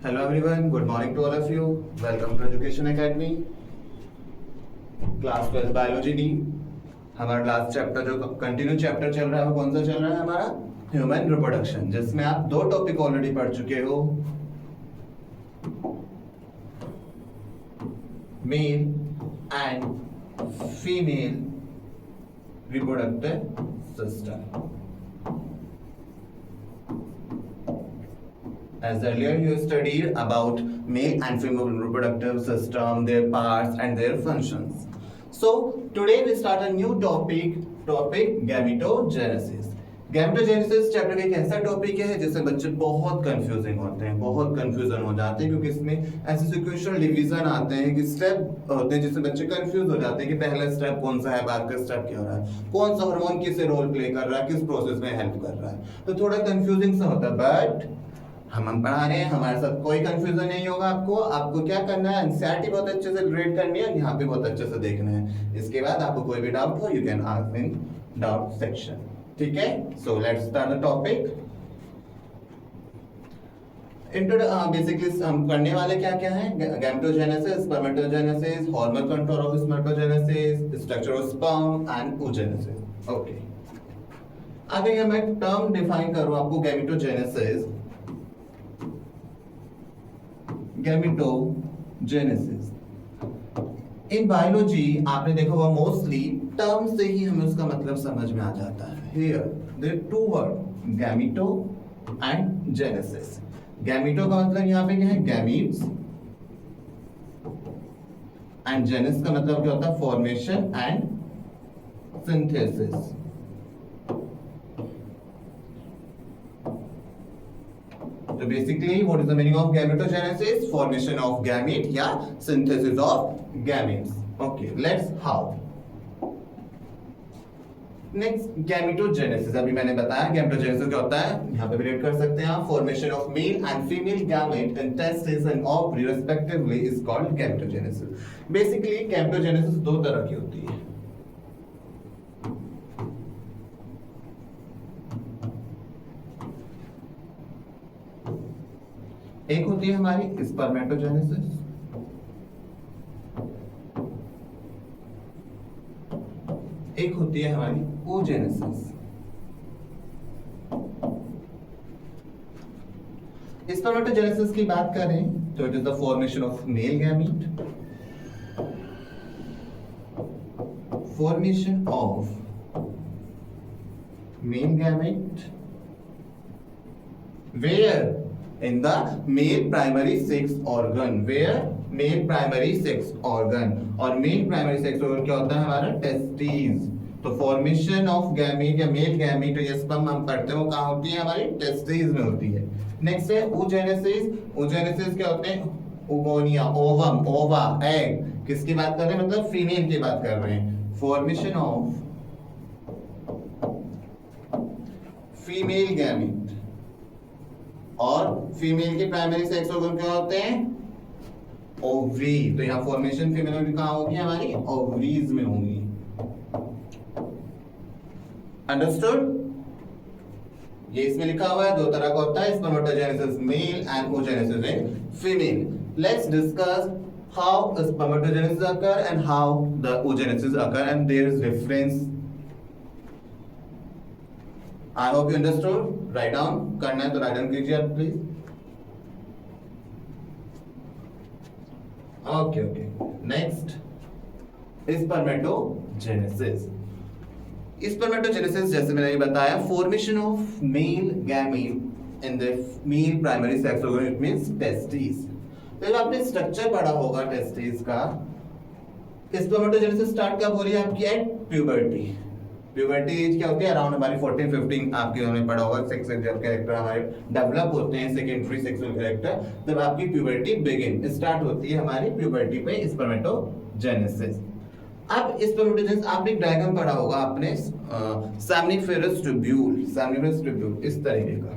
Hello everyone, good morning to all of you. Welcome to Education Academy. Class 12 biology D. हमारा last chapter जो continue chapter चल रहा है वो कौन सा चल रहा है हमारा ह्यूमन रिप्रोडक्शन, जिसमें आप दो टॉपिक ऑलरेडी पढ़ चुके हो, mail and female reproductive system. As earlier you studied about male and female reproductive system, their parts and their functions. So today we start a new topic gametogenesis. Gametogenesis chapter का एक ऐसा topic है जिससे बच्चे बहुत confusing होते हैं, बहुत कंफ्यूजन हो जाते हैं, क्योंकि इसमें ऐसे सिक्वेंशियल डिवीजन आते हैं कि स्टेप होते हैं जिससे बच्चे कंफ्यूज हो जाते हैं कि पहला स्टेप कौन सा है, बाद का स्टेप क्या हो रहा है, कौन सा हार्मोन किस रोल प्ले कर रहा है, किस प्रोसेस में हेल्प कर रहा है, तो थोड़ा कंफ्यूजिंग सा होता है। बट हम पढ़ा रहे हैं, हमारे साथ कोई कंफ्यूजन नहीं होगा। आपको क्या करना है, एनसीईआरटी बहुत अच्छे से रीड करनी है, यहाँ पे बहुत अच्छे से देखना है। इसके बाद आपको कोई भी डाउट हो, you can ask in doubt section, ठीक है। So let's start the topic. Basically हम करने वाले क्या क्या है, gametogenesis, spermatogenesis, hormone control of spermatogenesis, structure of sperm and oogenesis। Okay, अगर मैं टर्म डिफाइन करूं आपको, गैमेटोजेनेसिस, गैमेटोजेनेसिस इन बायोलॉजी आपने देखा होगा मोस्टली टर्म से ही हमें उसका मतलब समझ में आ जाता है। Here there are two word, gameto and genesis. Gameto का मतलब यहाँ पे क्या है, गैमीट्स, एंड जेनेसिस का मतलब क्या होता है, formation and synthesis. So basically, what is the meaning of gametogenesis? Formation of gamete या synthesis of gametes. Okay, let's how. Next, gametogenesis। अभी मैंने बताया gametogenesis क्या होता है, यहाँ पे भी रेड कर सकते हैं आप। Formation of male and female gamete in testes and ovary respectively is called gametogenesis. Basically, gametogenesis दो तरह की होती है। एक होती है हमारी स्पर्मेटोजेनेसिस, एक होती है हमारी oogenesis। स्पर्मेटोजेनेसिस की बात करें तो it is the formation of male gamete, formation of male gamete where in the male primary sex organ, where male primary sex organ, और male primary sex organ क्या होता है हमारा, testes। तो formation of gamete या male gamete या sperm हम पढ़ते हैं वो कहाँ होती है, हमारी testes में होती है। नेक्स्ट है oogenesis। oogenesis क्या होते हैं, oogonia, ovum, ova, egg। किसकी बात कर रहे हैं, मतलब फीमेल की बात कर रहे हैं। formation of female gamete, और फीमेल के प्राइमरी सेक्स ऑर्गन क्या होते हैं, ओवरी। तो यहाँ फॉर्मेशन फीमेल में कहाँ होगी, हमारी ओवरीज में होगी। अंडरस्टूड? ये इसमें लिखा हुआ है, दो तरह का होता है, spermatogenesis male and oogenesis in female. Let's discuss how spermatogenesis occur and how the oogenesis occur and there is difference। I hope you understood। Write down, करना है तो write down कीजिए आप please. Okay okay, next spermatogenesis. Spermatogenesis जैसे मैंने बताया, formation of male gamete in the male primary sex organ, it means testis. पहले आपने स्ट्रक्चर पढ़ा होगा टेस्टिस का। स्पर्मेटोजेनेसिस स्टार्ट कब हो रही है आपकी, एट प्यूबर्टी। प्यूबर्टी एज क्या होती है, अराउंड हमारी 14-15, आपके हमने पढ़ा होगा, सेक्सुअल जब कैरेक्टर हमारे डेवलप होते हैं, सेकेंडरी सेक्सुअल कैरेक्टर, तब आपकी प्यूबर्टी बिगिन स्टार्ट होती है हमारी प्यूबर्टी पे स्पर्मेटोजेनेसिस। अब स्पर्मेटोजेनेसिस आपने एक डायग्राम पढ़ा होगा आपने, सेमनिफेरस ट्यूब्यूल, सेमनिफेरस ट्यूब्यूल इस तरीके का।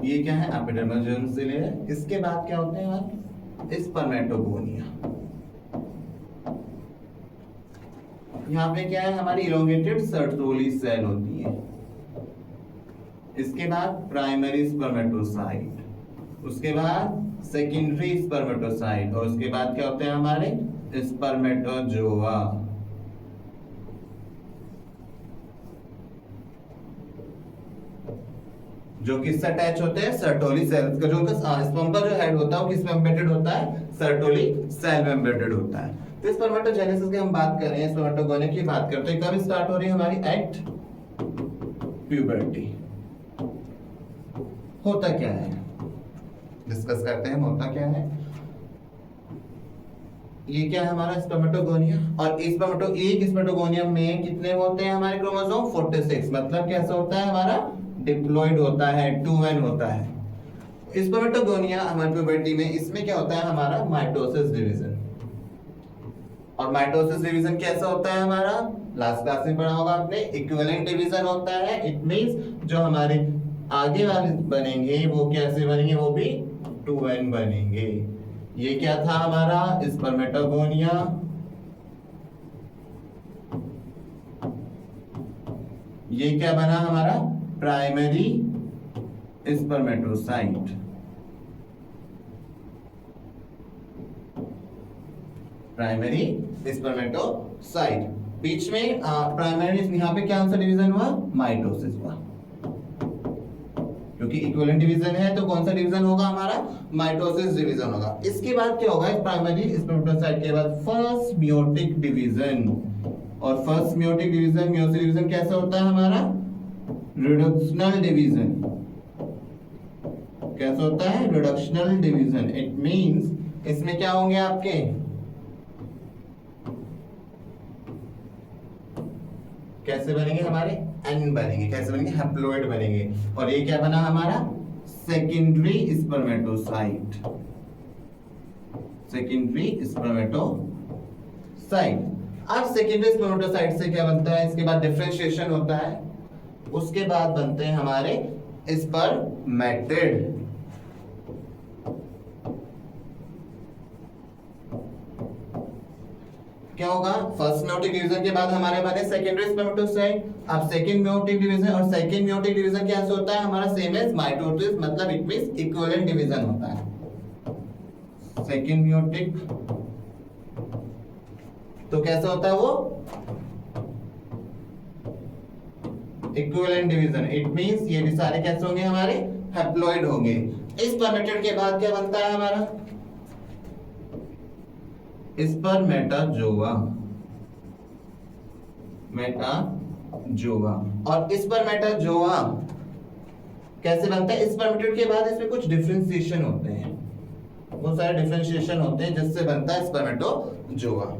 ये क्या है, एपिडर्मल लेयर है। इसके बाद क्या होते हैं स्पर्मेटोगोनिया। यहाँ पे क्या है, हमारी इलोंगेटेड सर्टोली सेल होती है। इसके बाद प्राइमरी स्पर्मेटोसाइट, उसके बाद सेकेंडरी स्पर्मेटोसाइट, और उसके बाद क्या होते हैं हमारे स्पर्मेटोजोआ। जो किससे अटैच होते हैं, सर्टोली सेल्स का। जो स्पर्म का जो हेड होता है वो किस में एम्बेडेड होता है, सर्टोली सेल में एम्बेडेड होता है। तो स्पर्मेटोजेनेसिस की हम बात कर रहे हैं, स्पर्मेटोगोनिया की बात करते हैं। कब स्टार्ट हो रही है हमारी, एट प्यूबर्टी। होता क्या है, डिस्कस करते हैं होता क्या है। ये क्या है हमारा स्पर्मेटोगोनिया, और एक स्पर्मेटोगोनियम में कितने होते हैं हमारे क्रोमोसोम, 46। मतलब कैसा होता है हमारा, डिप्लॉइड होता है, 2n होता है। स्पर्मेटोगोनिया हमारी प्यूबर्टी में, इसमें क्या होता है हमारा माइटोसिस डिवीजन। और माइटोसिस डिवीजन कैसा होता है हमारा, लास्ट क्लास में पढ़ा होगा आपने, इक्विवेलेंट डिवीजन होता है। इट मींस जो हमारे आगे वाले बनेंगे वो कैसे बनेंगे, वो भी 2n बनेंगे। ये क्या था हमारा स्पर्मेटोगोनिया। ये क्या बना हमारा, प्राइमरी स्पर्मेटोसाइट। प्राइमरी स्पर्मेटोसाइट, बीच में प्राइमरी, यहाँ पे क्या सा डिवीजन हुआ, माइटोसिस हुआ। क्योंकि इक्विवेलेंट डिवीजन है तो कौन सा डिवीजन होगा हमारा, माइटोसिस डिवीजन होगा। इसके बाद क्या होगा, प्राइमरी स्पर्मेटोसाइट के बाद फर्स्ट मियोटिक डिवीजन। और first meiotic division, meiosis division कैसा होता है हमारा, रिडक्शनल डिवीजन। कैसा होता है, रिडक्शनल डिवीजन। इट मींस इसमें क्या होंगे आपके, कैसे बनेंगे हमारे, एन बनेंगे। कैसे बनेंगे, हैप्लोइड बनेंगे। और ये क्या बना हमारा, सेकेंडरी स्पर्मेटोसाइट। Secondary spermatocyte. अब सेकेंडरी स्पर्मेटोसाइट से क्या बनता है, इसके बाद डिफरेंशिएशन होता है। उसके बाद बनते हैं हमारे स्पर्मेटिड। क्या होगा, फर्स्ट मियोटिक डिवीजन के बाद हमारे बने सेकेंडरी स्पर्मेटोसाइट। अब सेकंड मियोटिक डिवीजन, और सेकंड मियोटिक डिवीजन कैसे होता है हमारा, सेम एज माइटोसिस। मतलब इट मींस इक्विवेलेंट डिवीजन होता है। सेकंड मियोटिक तो कैसा होता है वो, इक्विवेलेंट डिवीजन। इट मींस ये भी सारे कैसे होंगे हमारे, हैप्लॉइड होंगे। स्पर्मेटिड के बाद क्या बनता है हमारा, स्पर्मेटाजोआ। मेटाजोआ। और स्पर्मेटाजोआ कैसे बनता है, स्पर्मेटिड के बाद इसमें कुछ डिफरेंशिएशन होते हैं, बहुत सारे डिफरेंशिएशन होते हैं जिससे बनता है स्पर्मेटोजोआ।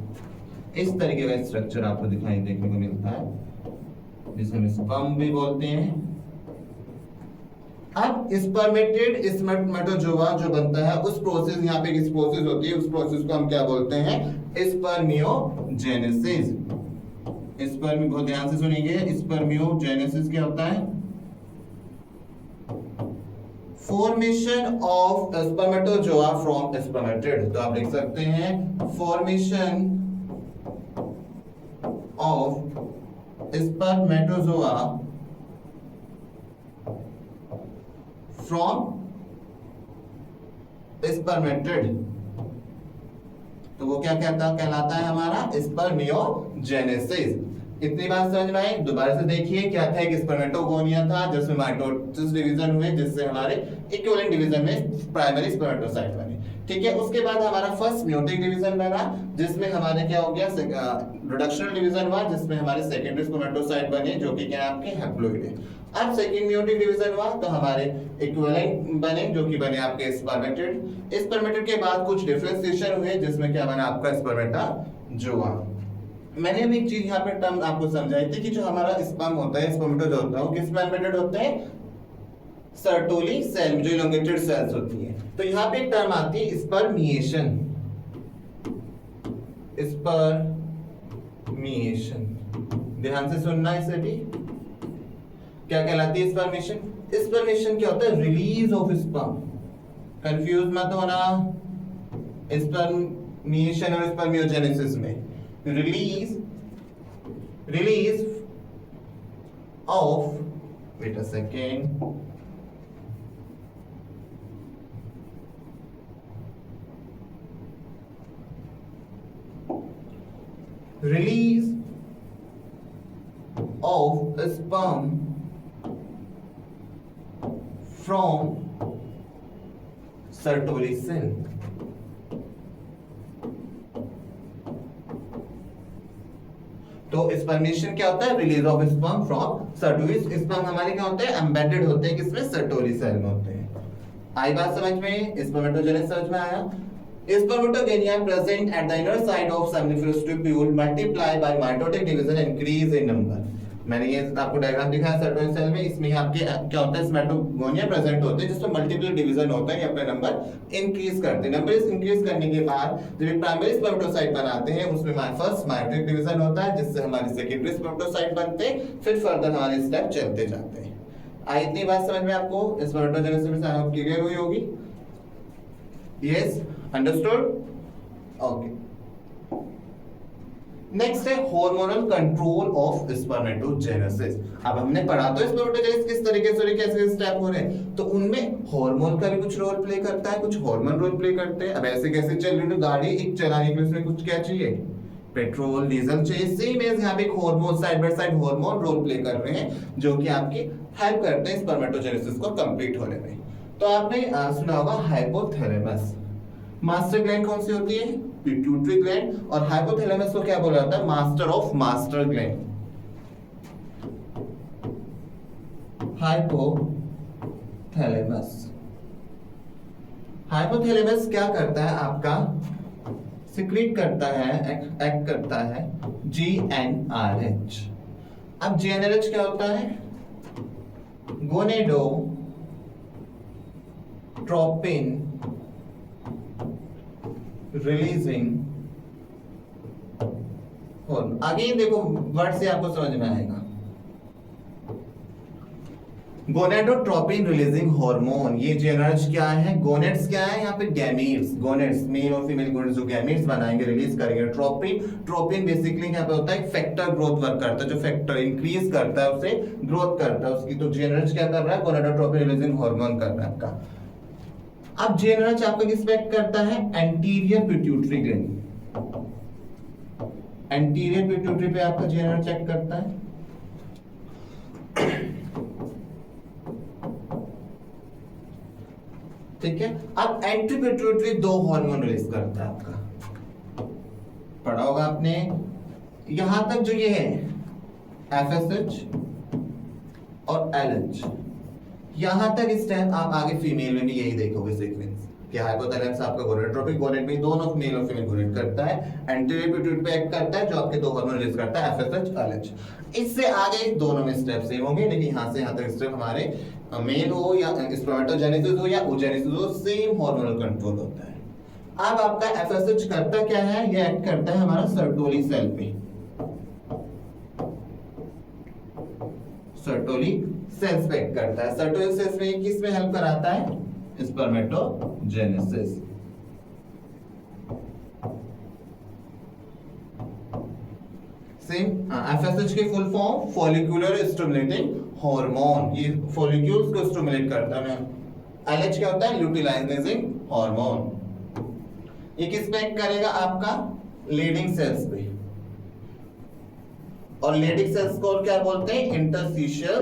इस तरीके का स्ट्रक्चर आपको दिखाई देखने को मिलता है, जिसे हम स्पर्म भी बोलते हैं। अब स्पर्मेटेड स्पर्मेटोजोआ जो बनता है, उस प्रोसेस, यहाँ पे एक प्रोसेस होती है, उस प्रोसेस को हम क्या बोलते हैं, स्पर्मियोजेनेसिस। स्पर्म, बहुत ध्यान से सुनिए, स्पर्मियोजेनेसिस क्या होता है, formation of spermatozoa from spermatid. तो आप लिख सकते हैं formation of spermatozoa from spermatid. तो वो क्या कहलाता है हमारा, स्पर्मियोजेनेसिस। इतनी बात समझ में आई। दोबारा से देखिए, क्या था, एक स्पर्मेटोगोनिया था जिसमें माइटोसिस डिवीजन हुए, जिससे हमारे इक्विवेलेंट डिवीजन में प्राइमरी स्पर्मेटोसाइट बने। ठीक है, उसके बाद हमारा फर्स्ट मियोटिक डिवीजन बना, जिसमें हमारे क्या हो गया, रिडक्शनल डिवीजन हुआ, जिसमें हमारे सेकेंडरी स्पर्मेटोसाइट बने, जो कि क्या है आपके हैप्लॉइड है। अब सेकंड मियोटिक डिवीजन हुआ तो हमारे इक्विवेलेंट बने, जो कि बने आपके स्पर्मेटिड। स्पर्मेटिड के बाद कुछ डिफरेंशिएशन हुए, जिसमें क्या बना आपका स्पर्मेटाजोआ। मैंने अभी एक चीज यहाँ पे टर्म आपको समझाई थी कि जो हमारा स्पर्म होता है, स्पर्मेटोजोआ होता है, वो किस में एम्बेडेड होते हैं, सर्टोली सेल में, जो इलोंगेटेड सेल्स होती है। तो यहाँ पे एक टर्म आती है स्पर्मिएशन। स्पर्मिएशन, ध्यान से सुनना इसे भी। क्या कहलाती है स्पर्मेशन? स्पर्मेशन क्या होता है? Release of sperm. कंफ्यूज मत होना स्पर्मिएशन और स्पर्मियोजेनेसिस में। Release release of, wait a second, release of sperm from Sertoli cell. तो स्पर्मेशन क्या होता है? Release of sperm from Sertoli. Sperm हमारे क्या होते हैं? एम्बेडेड होते हैं किसमें? सर्टोली सेल में होते हैं। आई बात समझ में? स्पर्मेटोजेनेसिस समझ में आया? Spermatogenia present at the inner side of seminiferous tubule multiply by mitotic division and increase in number. मैंने ये आपको डायग्राम दिखाया सर्टोली सेल में। इसमें आपके क्या होता है? स्पर्मेटोगोनिया प्रेजेंट होते हैं जिसमें मल्टीपल डिवीजन होता है। ये अपना नंबर इंक्रीज करते हैं। नंबर इंक्रीज करने के बाद जब ये प्राइमरी स्पर्मेटोसाइट बनाते हैं उसमें फर्स्ट माइटोटिक डिवीजन होता है जिससे हमारे सेकेंडरी स्पर्मेटोसाइट बनते हैं। फिर फर्दर हमारे स्टेप चलते जाते हैं। आई इतनी बात समझ में आपको? स्पर्मेटोजेनेसिस में क्लियर हुई होगी? Yes, understood? ओके। नेक्स्ट है हार्मोनल कंट्रोल ऑफ स्पर्मेटोजेनेसिस। अब हमने पढ़ा तो स्पर्मेटोजेनेसिस किस तरीके से कैसे स्टेप हो रहे हैं, तो उनमें हार्मोन का भी कुछ रोल प्ले करता है, कुछ हार्मोन रोल प्ले करते हैं। अब ऐसे कैसे चल रही है गाड़ी, एक चलाने के लिए उसमें कुछ क्या चाहिए? पेट्रोल, डीजल चाहिए। सेम एज यहाँ पे hormone side by side hormone role play कर रहे हैं जो कि आपकी हेल्प करते हैं स्पर्मेटोजेनेसिस को कंप्लीट होने में। तो आपने सुना होगा हाइपोथैलेमस। मास्टर ग्लैंड कौन सी होती है? Pituitary gland. और हाइपोथैलेमस को क्या बोला जाता है? Master of master gland. Hypothalamus. Hypothalamus क्या करता है? आपका सिक्रीट करता है, एक्ट करता है GnRH। अब GnRH क्या होता है? Gonadotropin releasing hormone. आगे देखो वर्ड से आपको समझ में आएगा। गोनेडोट्रोपिन रिलीजिंग हार्मोन, ये GnRH क्या है? गोनेट्स क्या है? यहाँ पे गैमीट्स, गोनेट्स मेल और फीमेल गोनेट्स जो गैमीट्स बनाएंगे, रिलीज करेंगे ट्रोपिन। ट्रोपिन बेसिकली यहाँ पे होता है फैक्टर ग्रोथ वर्क करता है, जो फैक्टर इंक्रीज करता है उसे ग्रोथ करता है उसकी। तो GnRH क्या कर रहा है? गोनेडोट्रोपिन रिलीजिंग हार्मोन कर रहा है आपका। अब GnRH आपका किस पे एक्ट करता है? Anterior pituitary gland. Anterior pituitary पे आपका GnRH एक्ट करता है। ठीक है। अब एंटी पिट्यूटरी दो हार्मोन रिलीज करता है आपका, पढ़ा होगा आपने। यहां तक जो ये है FSH और LH, यहां तक इस टाइम आप आगे फीमेल में भी यही देखोगे सीक्वेंस कि हाइपोथैलेमस आपका गोनेडोट्रोपिक गोनेड में दोनों मेल और फीमेल गोनेड करता है, एंटीरियर पिट्यूटरी पे एक्ट करता है जो आपके दो हार्मोन रिलीज करता है FSH LH। इससे आगे दोनों में स्टेप सेम होंगे, लेकिन यहां से यहां तक स्टेप हमारे मेल हो या स्पर्मेटोजेनेसिस हो या ओजेनेसिस हो, सेम हार्मोनल कंट्रोल होता है। अब आपका FSH करता क्या है? ये एक्ट करता है हमारा सर्टोली सेल पे। सर्टोली सेल्स पे एक्ट करता है। सर्टोली सेल्स में किस में हेल्प कराता है? स्पर्मेटोजेनेसिस। सेम FSH की full form follicular stimulating hormone, ये फॉलिक्यूल्स को स्टिमुलेट करता है। LH क्या होता है? ल्यूटिलाइजिंग हार्मोन। ये किस पे एक्ट करेगा? आपका लीडिंग सेल्स पे। और लीडिंग सेल्स को क्या बोलते हैं? Interstitial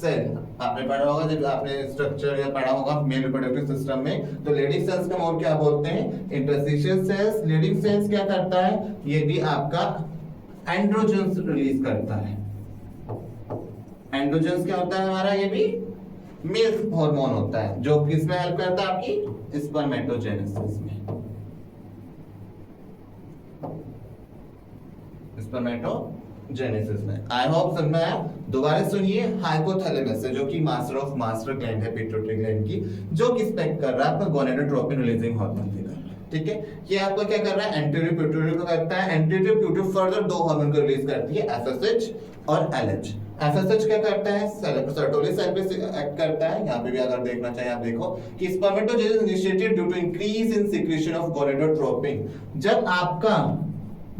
cell. आपने पढ़ा होगा जब आपने स्ट्रक्चर या पढ़ा होगा मेल रिप्रोडक्टिव सिस्टम में, तो लीडिंग सेल्स का और क्या बोलते हैं? Interstitial cells. लीडिंग सेल्स क्या करता है? ये भी आपका एंड्रोजन्स रिलीज करता है। एंड्रोजन्स क्या होता है हमारा? ये भी मेल हार्मोन होता है जो किसमें हेल्प करता है? आपकी स्पर्मेटोजेनेसिस में। स्पर्मेटोजेनेसिस में। आई होप समझ में आया। दोबारा सुनिए। हाइपोथैलेमस है जो कि मास्टर ऑफ मास्टर ग्लैंड है पिट्यूटरी ग्लैंड की, जो किस पे एक्ट कर रहा है? आपका गोनेडोट्रोपिन रिलीजिंग हार्मोन देगा। ठीक है। ये आपका क्या कर रहा है? एंटीरियर पिट्यूटरी को करता है। एंटीरियर पिट्यूटरी फर्दर दो हार्मोन को रिलीज करती है, FSH और LH। FSH क्या करता है? सर्टोली सेल पे एक्ट करता है। यहाँ पे भी अगर देखना चाहिए आप देखो कि spermatogenesis initiated due to increase in secretion of gonadotropin. जब आपका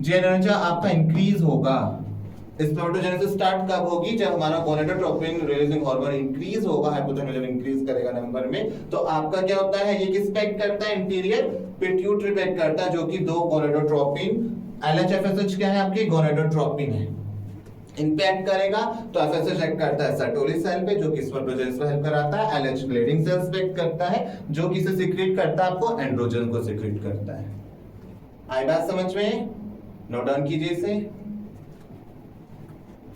GnRH आपका इंक्रीज होगा स्पर्मेटोजेनेसिस स्टार्ट कब होगी? जब हमारा गोनेडोट्रोपिन रिलीजिंग हार्मोन इंक्रीज होगा, हाइपोथैलेमस जब इंक्रीज करेगा नंबर में, तो आपका क्या होता है, ये किस पे एक्ट करता है? इंटीरियर पिट्यूटरी पे एक्ट करता है, जो कि दो गोनेडोट्रोपिन, एलएचएफएसएच क्या है आपकी? गोनेडोट्रोपिन है, इन पे एक्ट करेगा। तो एफएसएच एक्ट करता है सर्टोली सेल पे, जो कि स्पर्मेटोजेनेसिस में हेल्प कराता है। एलएच ग्लैडिंग सेल्स पे एक्ट करता है, जो कि इसे सीक्रेट करता है आपको एंड्रोजन को सीक्रेट करता है। आई बात समझ में? नोट डाउन कीजिए इसे।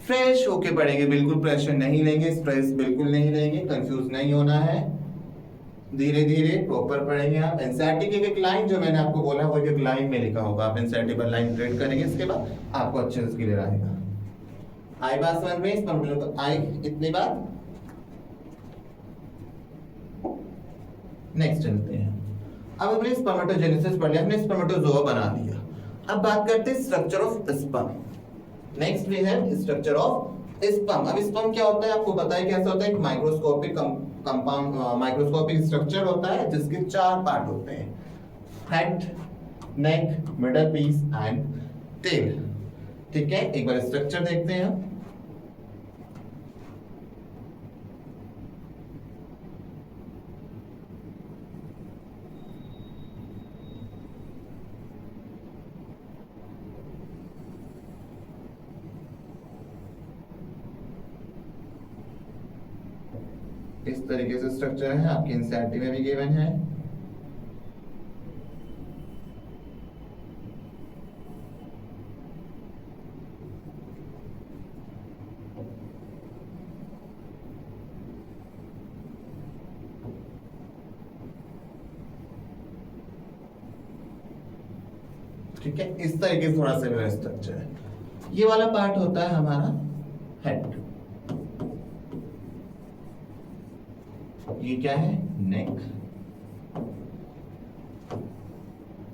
फ्रेश होके पढ़ेंगे, बिल्कुल प्रेशर नहीं लेंगे, स्ट्रेस बिल्कुल नहीं लेंगे, कंफ्यूज नहीं होना है, धीरे धीरे प्रॉपर पढ़ेंगे आप। एनसीईआरटी की एक लाइन जो मैंने आपको बोला वो एक लाइन में लिखा होगा, आप एनसीईआरटी पर लाइन रीड करेंगे, इसके बाद आपको अच्छे से क्लियर आएगा। आई बात समझ में? इस पर आई इतनी बात। नेक्स्ट चलते हैं। अब हमने स्पर्मेटोजेनेसिस पढ़ लिया, हमने स्पर्मेटोजोआ बना लिया। अब बात करते हैं structure of sperm. Next we have structure of sperm. अब स्पर्म क्या होता है आपको पता है कैसा होता है? एक माइक्रोस्कोपिक कंपाउंड, माइक्रोस्कोपिक स्ट्रक्चर होता है जिसके 4 पार्ट होते हैं, head, neck, middle piece and tail. ठीक है, एक बार स्ट्रक्चर देखते हैं हम। इस तरीके से स्ट्रक्चर है, आपके एनसीईआरटी में भी गिवन है। ठीक है, इस तरीके से थोड़ा सा मेरा स्ट्रक्चर है। ये वाला पार्ट होता है हमारा हेड, ये क्या है? नेक,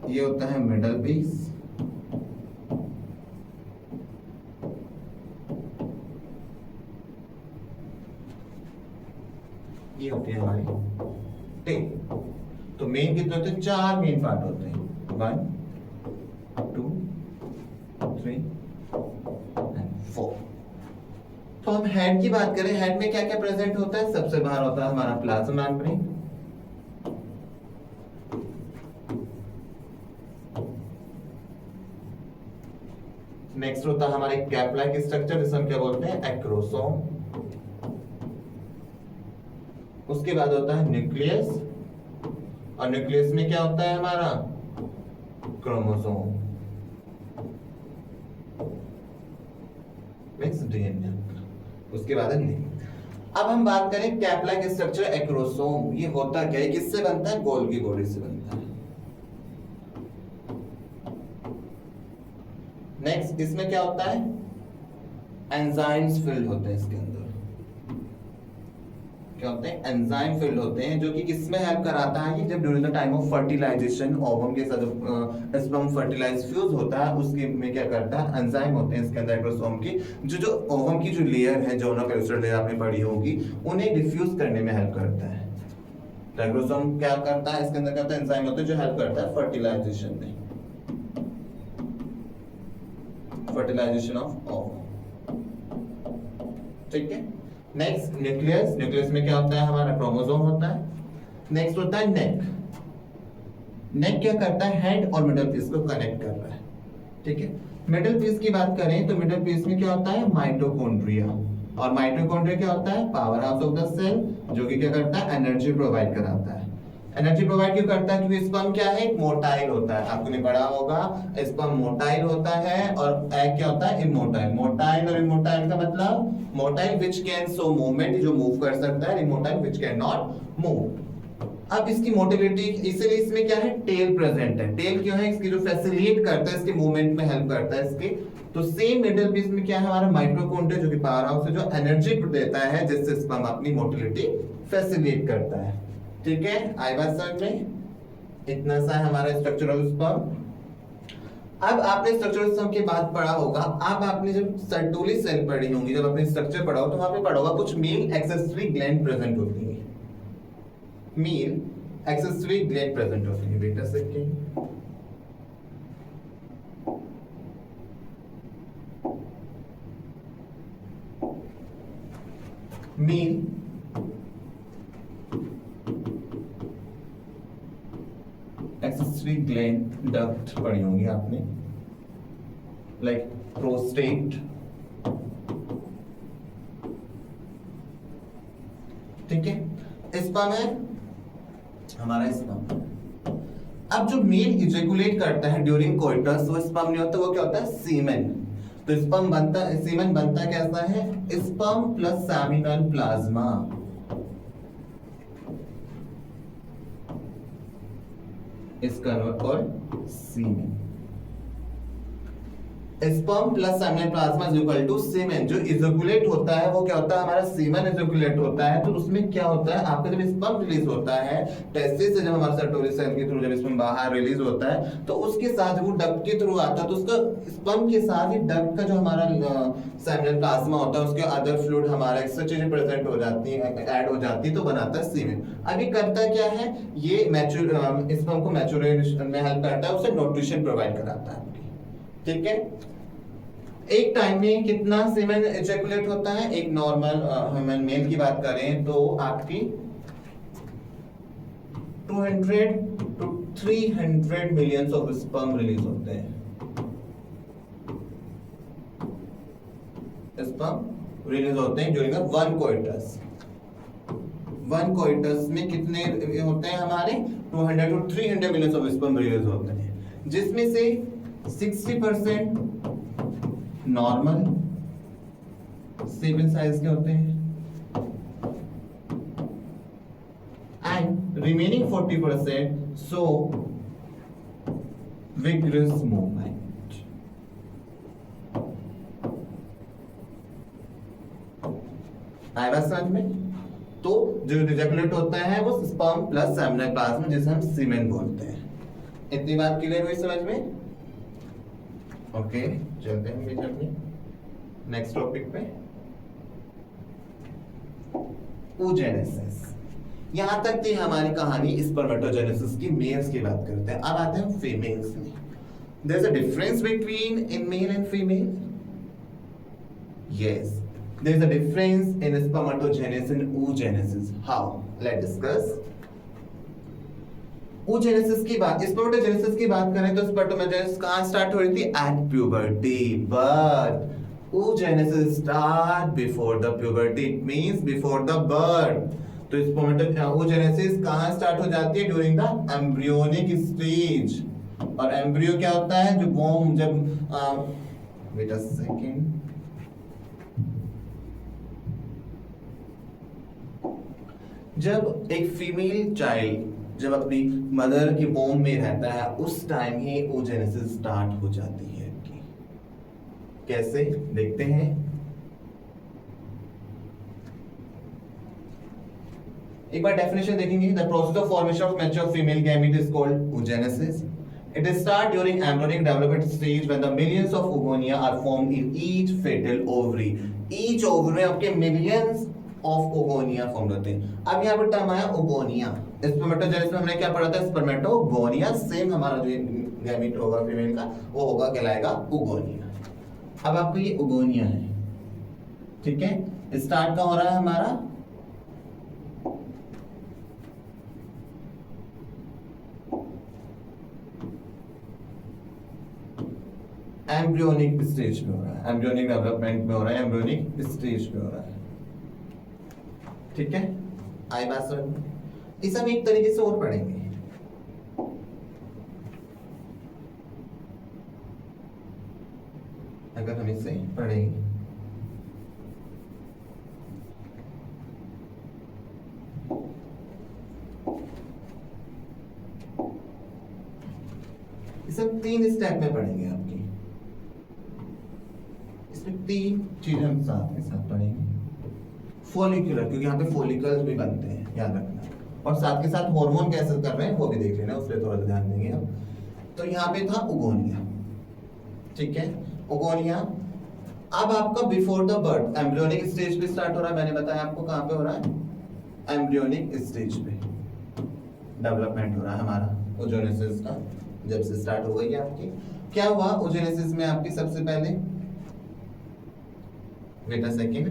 ये होता है मिडल पीस, ये होती है हमारी टेल। तो मेन कितने होते हैं? 4 मेन पार्ट होते हैं, 1 2 3 एंड 4। तो हम हेड की बात करें, हेड में क्या क्या प्रेजेंट होता है? सबसे बाहर होता है हमारा प्लाज्मा मेम्ब्रेन, नेक्स्ट होता है हमारे कैप लाइक स्ट्रक्चर जिसे हम क्या बोलते हैं? एक्रोसोम। उसके बाद होता है न्यूक्लियस, और न्यूक्लियस में क्या होता है हमारा? Chromosome, means DNA. उसके बाद है न्यूक्लियस। अब हम बात करें कैप लाइक स्ट्रक्चर एक्रोसोम, ये होता क्या है? किससे बनता है? गोल्गी बॉडी से बनता है। नेक्स्ट इसमें क्या होता है? एंजाइम्स फिल्ड होते हैं इसके अंदर। क्या होते हैं? एंजाइम फिल्ड होते हैं, जो कि किसमें हेल्प कराता है? कि जब during the time of fertilization ovum के साथ स्पर्म फर्टिलाइज फ्यूज होता है, उसके में क्या करता है? एंजाइम होते हैं इसके अंदर एक्रोसोम की, जो ओवम की जो लेयर है, जो पेरिस्टल लेयर आपने पढ़ी होगी, उन्हें डिफ्यूज करने में हेल्प करता है। तो एक्रोसोम क्या करता है? इसके अंदर क्या होता है? एंजाइम होते हैं जो हेल्प करता है फर्टिलाइजेशन में, फर्टिलाइजेशन ऑफ ओवम। ठीक है, नेक्स्ट न्यूक्लियस। न्यूक्लियस में क्या होता है? हमारा क्रोमोसोम होता है। नेक्स्ट होता है नेक। नेक क्या करता है? हेड और मिडल पीस को कनेक्ट कर रहा है। ठीक है, मिडल पीस की बात करें तो मिडल पीस में क्या होता है? माइटोकॉन्ड्रिया, और माइटोकॉन्ड्रिया क्या होता है? Powerhouse of the cell, जो कि क्या करता है? एनर्जी प्रोवाइड कराता है। एनर्जी प्रोवाइड क्यों करता है? क्योंकि स्पर्म क्या है? मोटाइल होता है, आपको नहीं पढ़ा होगा, स्पर्म मोटाइल होता है, और एग क्या होता है? इमोटाइल। मोटाइल और इमोटाइल का मतलब, motile which can show movement, जो मूव कर सकता है, immotile which can not move. अब इसकी मोटिलिटी, इसलिए इसमें क्या है? टेल प्रेजेंट है। टेल क्यों है? इसकी जो फैसिलिटेट करता है, इसके मूवमेंट में हेल्प करता है इसके। तो सेम मिडल पीस में क्या है? हमारा माइटोकॉन्ड्रिया, जो कि पावर हाउस है, जो एनर्जी देता है, जिससे स्पर्म अपनी मोटिलिटी फैसिलिटेट करता है। ठीक है, आई बात समझ में? इतना सा है हमारा स्ट्रक्चरल स्पर्म। अब आपने स्ट्रक्चरल स्पर्म के बाद पढ़ा होगा, अब आपने जब सर्टोली सेल पढ़ी होंगी, जब आपने स्ट्रक्चर पढ़ा हो, तो वहां पे पढ़ा होगा कुछ मेल एक्सेसरी ग्लैंड प्रेजेंट होती है। मेल एक्सेसरी ग्लैंड प्रेजेंट होती है। बेटा second, mean accessory gland duct पढ़ी होंगी आपने, लाइक प्रोस्टेट, ठीक है। स्पर्म है हमारा स्पर्म। अब जो मेल इजैकुलेट करता है ड्यूरिंग कोइटस, वो स्पर्म नहीं होता, वो क्या होता है? सीमेन। तो स्पर्म बनता, सीमेन बनता कैसा है? Sperm plus seminal plasma. इसका called semen. Sperm plus seminal plasma is equal to semen. जो इजैकुलेट होता है वो क्या होता है? हमारा सीमेन इजैकुलेट होता है। तो उसमें क्या होता है? आपका जब स्पर्म रिलीज होता है टेस्टिस से, जब हमारा सर्टोरी सेल के थ्रू जब स्पर्म बाहर रिलीज होता है, तो उसके साथ वो डक्ट के थ्रू आता है, तो उसका स्पर्म के साथ ही डक्ट का जो हमारा सेमिनल प्लाज्मा होता है, उसके अदर फ्लूइड हमारा एक्स्ट्रा चीजें प्रेजेंट हो जाती है, ऐड हो जाती है, तो बनाता है सीमेन। अभी करता क्या है ये? स्पर्म को मैच्योरेशन में हेल्प करता है, उसे न्यूट्रिशन प्रोवाइड कराता है, ठीक है। एक टाइम में कितना सीमेन इजैकुलेट होता है? एक नॉर्मल ह्यूमन मेल की बात करें तो आपकी 200 to 300 millions of sperm release होते हैं। स्पर्म रिलीज होते हैं during one coitus. One coitus में कितने होते हैं हमारे? 200 to 300 millions of sperm release होते हैं, जिसमें से 60% नॉर्मल सेवन साइज के होते हैं and remaining 40% so vigorous movement. आया समझ में? तो जो इजैकुलेट होता है वो स्पर्म प्लस सेमिनल प्लाज्मा, जिसे हम सीमेन बोलते हैं। इतनी बात क्लियर हुई समझ में? ओके, चलते हैं अपने नेक्स्ट टॉपिक पे। oogenesis। यहां तक थी हमारी कहानी स्पर्मेटोजेनेसिस की, मेल्स की बात करते हैं। अब आते हैं फीमेल्स में। There is a difference between in male and female. Yes, there is a difference in spermatogenesis and oogenesis। How? Let's discuss. oogenesis की बात, स्पर्मेटोजेनेसिस की बात करें तो स्पर्मेटोजेनेसिस कहां स्टार्ट हो रही थी? At puberty. But oogenesis start before the puberty, it means before the birth. तो oogenesis कहां स्टार्ट हो जाती है? During the embryonic stage. और एम्ब्रियो क्या होता है? जो वॉर्म, जब वेट अ सेकंड, जब एक फीमेल चाइल्ड जब अपनी मदर की वोम में रहता है, उस टाइम ही oogenesis स्टार्ट हो जाती है। कैसे? देखते हैं। एक बार डेफिनेशन देखेंगे। The process of formation of mature female gamete is called oogenesis. It is start during embryonic development stage when the millions of oogonia are formed in each fetal ovary. Each ovary में आपके millions of oogonia formed होते हैं। अब यहाँ पर term आया oogonia। Spermatogenesis में हमने क्या पढ़ा था? स्पर्मेटोगोनिया। सेम हमारा जो गैमीट होगा फीमेल का, वो होगा, कहलाएगा oogonia। अब आपको ये oogonia है, ठीक है। स्टार्ट कहाँ हो रहा है हमारा? एम्ब्रियोनिक स्टेज में हो रहा है, एम्ब्रियोनिक डेवलपमेंट में हो रहा है, एम्ब्रियोनिक स्टेज पे हो रहा है, ठीक है। आई बात समझ? इस हम एक तरीके से और पढ़ेंगे। अगर हम इसे पढ़ेंगे इसे हम 3 स्टेप में पढ़ेंगे आपकी। इसमें 3 चीजें हम साथ पढ़ेंगे। फॉलिकुलर, क्योंकि यहाँ पे फॉलिकल्स भी बनते हैं, याद रखना। और साथ के साथ हार्मोन कैसे कर रहे हैं वो भी देख लेना, उस पर थोड़ा सा ध्यान देंगे हम। तो यहाँ पे था oogonia, ठीक है। oogonia अब आपका before the birth embryonic stage पे स्टार्ट हो रहा है। मैंने बताया आपको कहाँ पे हो रहा है? एम्ब्रियोनिक स्टेज पे डेवलपमेंट हो रहा है हमारा oogenesis का। जब से स्टार्ट हो गई है आपकी, क्या हुआ oogenesis में आपकी? सबसे पहले वेट अ सेकंड,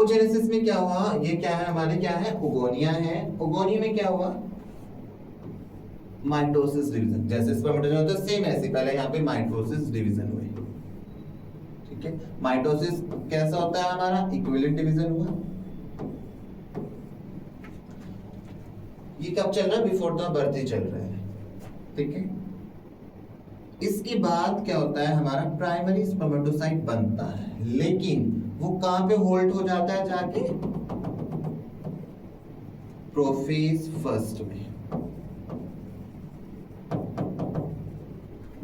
ओजेनेसिस में क्या हुआ, ये क्या है हमारे, क्या है, ओगोनिया है। ओगोनिया में क्या हुआ, माइटोसिस डिवीजन। जैसे स्पर्मेटोजोआ होता है सेम ऐसे पहले यहाँ पे माइटोसिस डिवीजन हुए। ठीक है, माइटोसिस कैसा होता है हमारा, इक्विवेलेंट डिवीजन हुआ। ये कब चल रहा है, बिफोर द बर्थ ही चल रहा है। ठीक है, इसके बाद क्या होता है हमारा, प्राइमरी स्पर्मेटोसाइट बनता है, लेकिन वो कहां पे होल्ड हो जाता है, जाके प्रोफेज फर्स्ट में।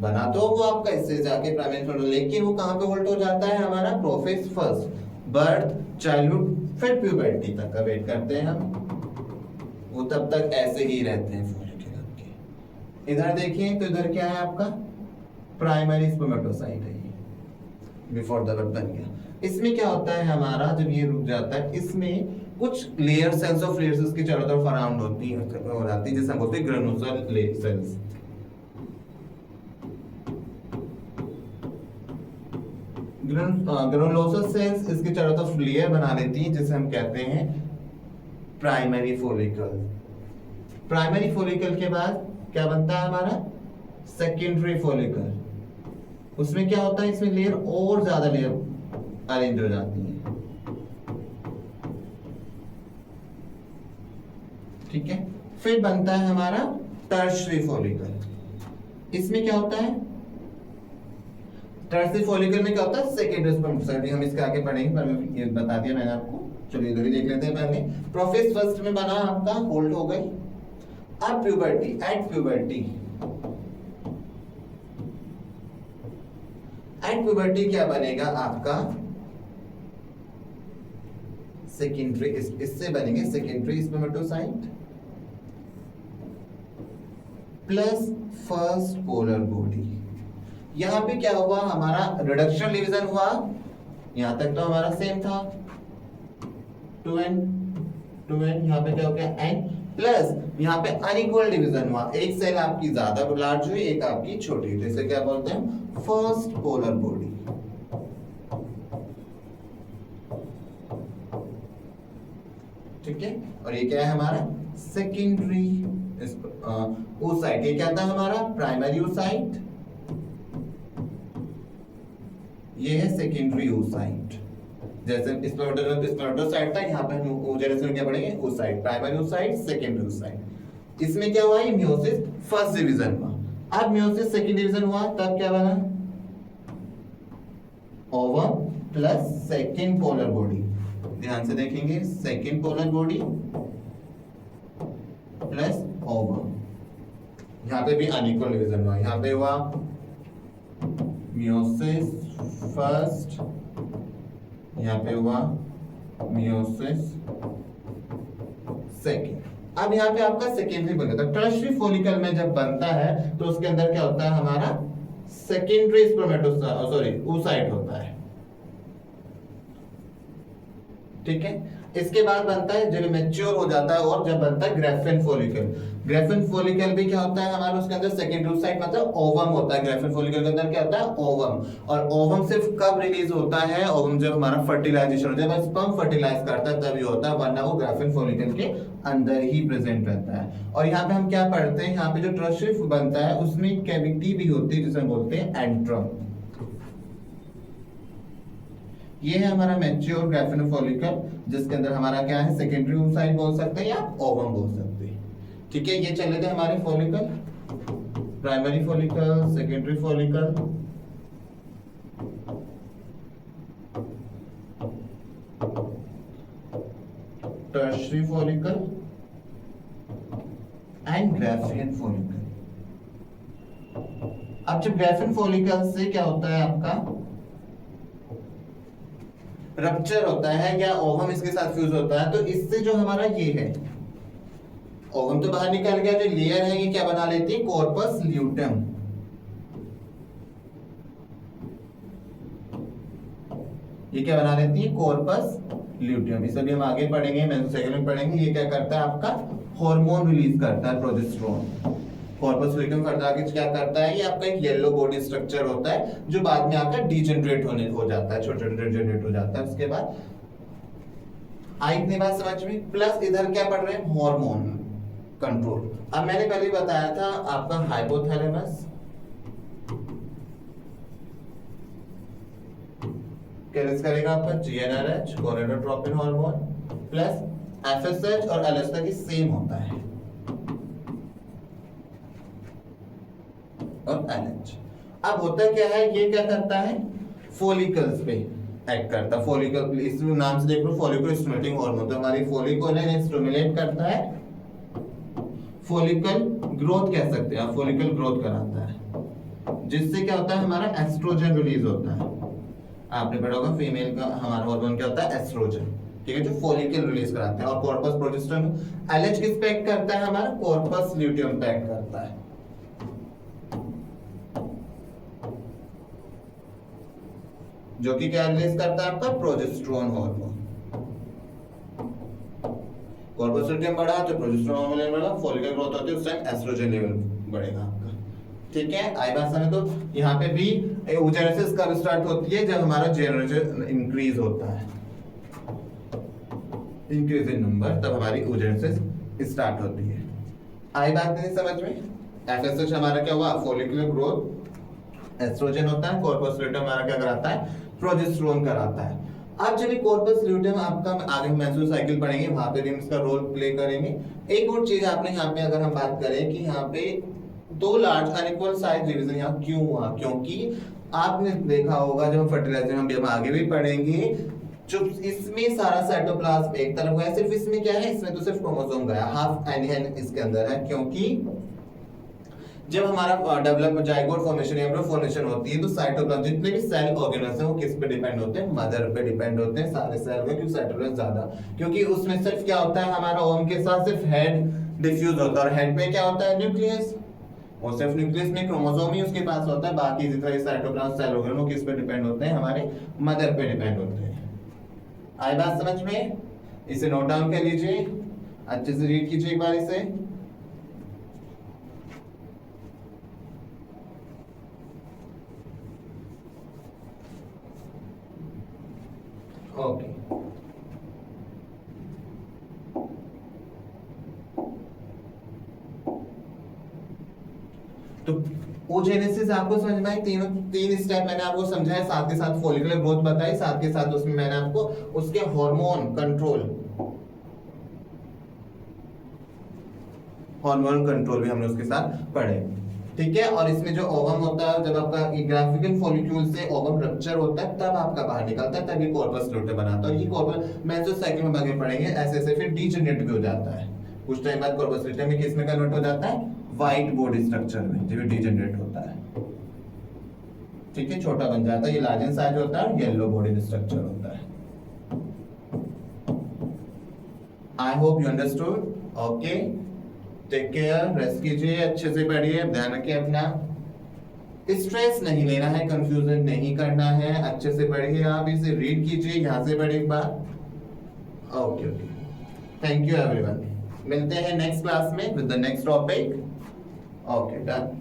बना तो वो आपका इससे जाके प्राइमरी स्पर्मेटोसाइट, लेकिन वो कहां पे होल्ड हो जाता है हमारा, प्रोफेज फर्स्ट। बर्थ, चाइल्डहुड, फिर प्यूबर्टी तक का वेट करते हैं हम, वो तब तक ऐसे ही रहते हैं फॉलिकुलर के। इधर देखिए तो इधर क्या है आपका, प्राइमरी स्पर्मेटोसाइट है ये, बिफोर द बर्थ बन गया। इसमें क्या होता है हमारा, जब ये रुक जाता है, इसमें कुछ लेयर, सेल्स ऑफ लेयर्स इसके चारों तरफ अराउंड होती है, हो जाती है, जैसे हम बोलते हैं ग्रेनुलोसा सेल्स। ग्रेनुलोसा सेल्स इसके चारों तरफ लेयर बना लेती हैं, जिसे हम कहते हैं प्राइमरी फॉलिकल। प्राइमरी फॉलिकल के बाद क्या बनता है हमारा, सेकेंडरी फॉलिकल। उसमें क्या होता है, इसमें लेयर और ज्यादा लेयर अरेंज हो जाती है। ठीक है, फिर बनता है हमारा टर्शियरी फॉलिकल। इसमें क्या होता है, टर्शियरी फॉलिकल में क्या होता है, सेकेंडरी स्पर्मेटोसाइट। हम इसके आगे पढ़ेंगे, पर ये बता दिया मैंने आपको। चलिए इधर ही देख लेते हैं पहले। प्रोफेज फर्स्ट में बना आपका, होल्ड हो गई। अब puberty, at puberty, at puberty क्या बनेगा आपका, सेकेंडरी, इससे बनेंगे secondary spermatocyte plus first polar body. यहां पे क्या हुआ हमारा, रिडक्शन डिवीजन हुआ, यहां तक तो हमारा सेम था, 2n, यहां पे क्या हो गया, n, प्लस यहां पे अनइक्वल डिवीजन हुआ, एक सेल आपकी ज्यादा लार्ज हुई, एक आपकी छोटी हुई, जैसे क्या बोलते हैं, फर्स्ट पोलर बॉडी। ठीक है, और ये क्या है हमारा, सेकेंडरी oocyte। ये क्या था हमारा, प्राइमरी oocyte, ये है सेकेंडरी oocyte। जैसे स्पर्मेटोसाइट था, यहाँ पे हम ओजेनेसिस में क्या पढ़ेंगे, oocyte, primary oocyte, secondary oocyte। इसमें क्या हुआ, मियोसिस फर्स्ट डिवीजन हुआ। अब मियोसिस सेकेंड डिवीजन हुआ, तब क्या बना, ovum plus second polar body. ध्यान से देखेंगे, second polar body plus ovum. यहाँ पे भी अनइक्वल डिवीजन हुआ, यहाँ पे हुआ मियोसिस फर्स्ट, यहाँ पे हुआ मियोसिस सेकेंड। अब यहाँ पे आपका सेकेंडरी बन गया। टर्शियरी फॉलिकल में जब बनता है तो उसके अंदर क्या होता है हमारा, सेकेंडरी स्पर्मेटोसाइट, सॉरी oocyte होता है। ठीक है, इसके बाद बनता है जब मैच्योर हो जाता है, और जब बनता है ग्रेफिन फॉलिकल। ग्रेफिन फॉलिकल भी क्या होता है हमारा, उसके अंदर सेकेंडरी oocyte मतलब ओवम होता है। ग्रेफिन फॉलिकल के अंदर क्या होता है, ओवम। और ओवम सिर्फ कब रिलीज होता है, ओवम जब हमारा फर्टिलाइजेशन हो जाए, स्पर्म फर्टिलाइज करता है तभी होता है, वरना वो ग्रेफिन फॉलिकल के अंदर ही प्रेजेंट रहता है। और यहाँ पे हम क्या पढ़ते हैं, यहाँ पे जो टर्शियरी बनता है उसमें कैविटी भी होती है, जिसे हम बोलते हैं एंट्रम। ये है हमारा मैच्योर ग्रेफिन फॉलिकल, जिसके अंदर हमारा क्या है, सेकेंडरी oocyte बोल सकते हैं या ओवम बोल सकते हैं। ठीक है, ये चले थे हमारे follicle, primary follicle, secondary follicle, tertiary follicle and Graafian follicle. अब जब ग्रेफिन फॉलिकल से क्या होता है आपका, रप्चर होता है या ओवम इसके साथ फ्यूज होता है, तो इससे जो हमारा ये है, ओवम तो बाहर निकल गया, जो लेयर है ये क्या बना लेती है, कॉर्पस ल्यूटम। ये क्या बना लेती है, कॉर्पस ल्यूटियम। इसे भी हम आगे पढ़ेंगे, मेसोसेगल में पढ़ेंगे। ये क्या करता है आपका, हार्मोन रिलीज करता है, प्रोजेस्टेरोन। कॉर्पस ल्यूटियम आगे क्या करता है, ये आपका एक येलो बॉडी स्ट्रक्चर होता है, जो बाद में आकर डीजनरेट हो जाता है, छोटे छोटे जनरेट हो जाता है। उसके बाद आई इतनी बात समझ में, प्लस इधर क्या पढ़ रहे हैं, हार्मोन कंट्रोल। अब मैंने पहले ही बताया था आपका हाइपोथैलेमस क्या करेगा आपका GnRH gonadotropin hormone plus FSH और एलएसएच की सेम होता है और एलएच। अब होता क्या है, ये क्या करता है, फॉलिकल्स पे एक्ट करता है। फॉलिकल इस नाम से देख लो, फॉलिकल स्टिमुलेटिंग हार्मोन, तो हमारी फॉलिकल है स्टिमुलेट करता है, फॉलिकल ग्रोथ कह सकते हैं, फॉलिकल ग्रोथ कराता है, जिससे क्या होता है हमारा एस्ट्रोजन रिलीज होता है। आपने पढ़ा होगा फीमेल का हमारा हार्मोन क्या होता है, एस्ट्रोजन, ठीक है, जो फॉलिकल रिलीज कराते हैं। और कॉर्पस प्रोजेस्टेरोन एलएच किस पे एक्ट करता है, हमारा कॉर्पस ल्यूटियम पे एक्ट करता है, जो कि क्या रिलीज करता है आपका प्रोजेस्टेरोन हार्मोन। कॉर्पस ल्यूटियम बढ़ा तो प्रोजेस्टेरोन हार्मोन लेवल बढ़ा, फॉलिकल ग्रोथ होती है उस टाइम एस्ट्रोजन लेवल बढ़ेगा आपका, ठीक है। आई बात समझ, तो यहाँ पे भी oogenesis कब स्टार्ट होती है, जब हमारा जनरेशन इंक्रीज होता है, इंक्रीज इन नंबर, तब हमारी oogenesis स्टार्ट होती है। आई बात नहीं समझ में। एफएसएच हमारा क्या हुआ, फॉलिकुलर ग्रोथ, एस्ट्रोजन होता है, कॉर्पस ल्यूटियम हमारा क्या कराता है, प्रोजेस्टेरोन कराता है। अब जब कॉर्पस ल्यूटियम आपका आगे मेंस्ट्रुअल साइकिल पढ़ेंगे, वहां पे भी इसका रोल प्ले करेंगे। एक और चीज आपने यहाँ पे अगर हम बात करें कि यहाँ पे दो लार्ज अनइक्वल साइज डिवीजन यहाँ क्यों हुआ, क्योंकि आपने देखा होगा जब फर्टिलाइजर हम आगे भी पढ़ेंगे, जो इसमें सारा साइटोप्लाज्म एक तरफ है, सिर्फ इसमें क्या है, इसमें तो सिर्फ क्रोमोसोम गया, हाफ एन इसके अंदर है, क्योंकि जब हमारा डेवलप जाइगोट फॉर्मेशन या एम्ब्रियो फॉर्मेशन होती है, तो साइटोप्लाज्म जितने भी सेल ऑर्गेनेल्स हैं वो किस पे डिपेंड होते हैं, मदर पे डिपेंड होते हैं सारे सेल में, क्योंकि साइटोप्लाज्म ज्यादा, क्योंकि उसमें सिर्फ क्या होता है, हमारा ओवम के साथ सिर्फ हेड डिफ्यूज होता है, और हेड में क्या होता है, न्यूक्लियस, और सिर्फ न्यूक्लियस में क्रोमोसोम ही उसके पास होता है, बाकी जितने साइटोप्लाज्म सेल ऑर्गेनल वो किस पे डिपेंड होते हैं, हमारे मदर पे डिपेंड होते हैं। आई बात समझ में, इसे नोट डाउन कर लीजिए, अच्छे से रीड कीजिए एक बार इसे। ओके, तो oogenesis आपको समझ में आई, तीन स्टेप मैंने आपको समझाया, साथ के साथ फॉलिकुलर ग्रोथ बताई, साथ के साथ उसमें मैंने आपको उसके हार्मोन कंट्रोल भी हमने उसके साथ पढ़े, ठीक है। और इसमें जो ओवम होता है, जब आपका ग्राफिकल फॉलिक्यूल से ओवम रप्चर होता है, तब आपका बाहर निकलता है, तभी कॉर्पस ल्यूटियम बनाता है। और ये कॉर्पस मेंस्ट्रुअल साइकिल में आगे पढ़ेंगे, ऐसे फिर डीजेनरेट भी हो जाता है, कुछ टाइम बाद कॉर्पस ल्यूटियम में किस में कन्वर्ट हो जाता है, व्हाइट बॉडी स्ट्रक्चर में, जब डीजेनरेट होता है, ठीक है, छोटा बन जाता है, ये लार्ज इन साइज होता है, येलो बॉडी स्ट्रक्चर होता है। I hope you understood, okay, take care, rest कीजिए, अच्छे से पढ़िए, ध्यान रखिए अपना, स्ट्रेस नहीं लेना है, कंफ्यूजन नहीं करना है, अच्छे से पढ़िए, आप इसे रीड कीजिए, यहाँ से पढ़िए एक बार, okay okay, thank you everyone, मिलते हैं नेक्स्ट क्लास में with the next topic, okay done.